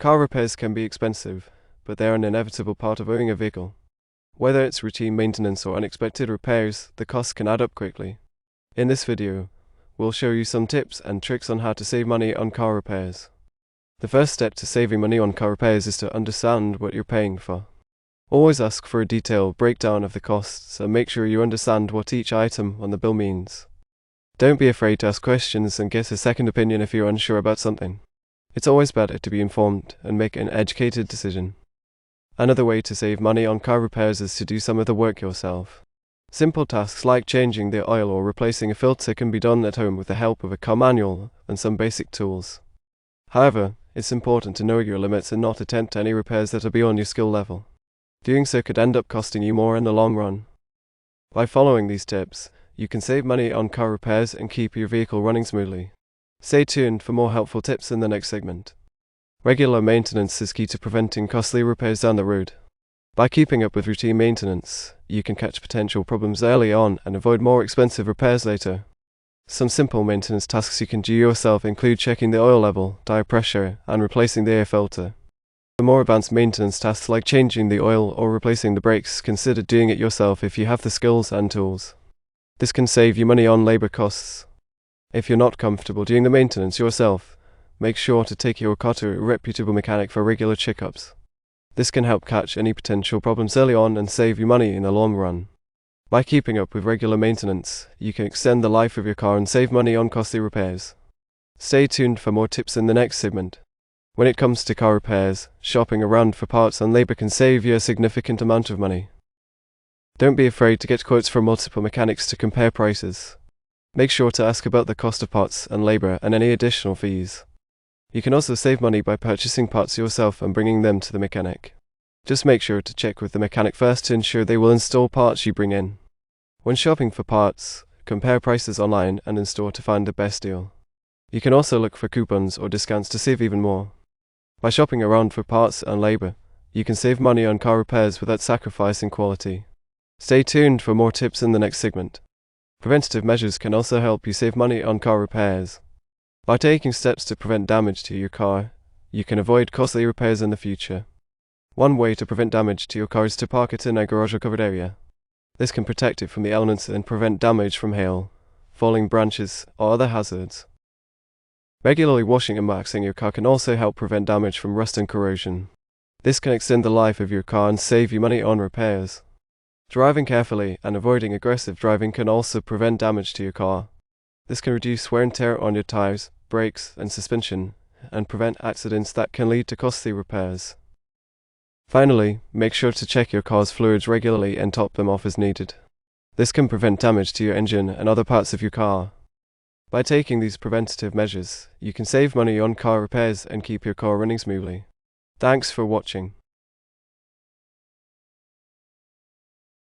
Car repairs can be expensive, but they are an inevitable part of owning a vehicle. Whether it's routine maintenance or unexpected repairs, the costs can add up quickly. In this video, we'll show you some tips and tricks on how to save money on car repairs. The first step to saving money on car repairs is to understand what you're paying for. Always ask for a detailed breakdown of the costs and make sure you understand what each item on the bill means. Don't be afraid to ask questions and get a second opinion if you're unsure about something. It's always better to be informed and make an educated decision. Another way to save money on car repairs is to do some of the work yourself. Simple tasks like changing the oil or replacing a filter can be done at home with the help of a car manual and some basic tools. However, it's important to know your limits and not attempt any repairs that are beyond your skill level. Doing so could end up costing you more in the long run. By following these tips, you can save money on car repairs and keep your vehicle running smoothly. Stay tuned for more helpful tips in the next segment. Regular maintenance is key to preventing costly repairs down the road. By keeping up with routine maintenance, you can catch potential problems early on and avoid more expensive repairs later. Some simple maintenance tasks you can do yourself include checking the oil level, tire pressure, and replacing the air filter. For more advanced maintenance tasks like changing the oil or replacing the brakes, consider doing it yourself if you have the skills and tools. This can save you money on labor costs. If you're not comfortable doing the maintenance yourself, make sure to take your car to a reputable mechanic for regular checkups. This can help catch any potential problems early on and save you money in the long run. By keeping up with regular maintenance, you can extend the life of your car and save money on costly repairs. Stay tuned for more tips in the next segment. When it comes to car repairs, shopping around for parts and labor can save you a significant amount of money. Don't be afraid to get quotes from multiple mechanics to compare prices. Make sure to ask about the cost of parts and labor and any additional fees. You can also save money by purchasing parts yourself and bringing them to the mechanic. Just make sure to check with the mechanic first to ensure they will install parts you bring in. When shopping for parts, compare prices online and in store to find the best deal. You can also look for coupons or discounts to save even more. By shopping around for parts and labor, you can save money on car repairs without sacrificing quality. Stay tuned for more tips in the next segment. Preventative measures can also help you save money on car repairs. By taking steps to prevent damage to your car, you can avoid costly repairs in the future. One way to prevent damage to your car is to park it in a garage or covered area. This can protect it from the elements and prevent damage from hail, falling branches, or other hazards. Regularly washing and waxing your car can also help prevent damage from rust and corrosion. This can extend the life of your car and save you money on repairs. Driving carefully and avoiding aggressive driving can also prevent damage to your car. This can reduce wear and tear on your tires, brakes, and suspension, and prevent accidents that can lead to costly repairs. Finally, make sure to check your car's fluids regularly and top them off as needed. This can prevent damage to your engine and other parts of your car. By taking these preventative measures, you can save money on car repairs and keep your car running smoothly. Thanks for watching.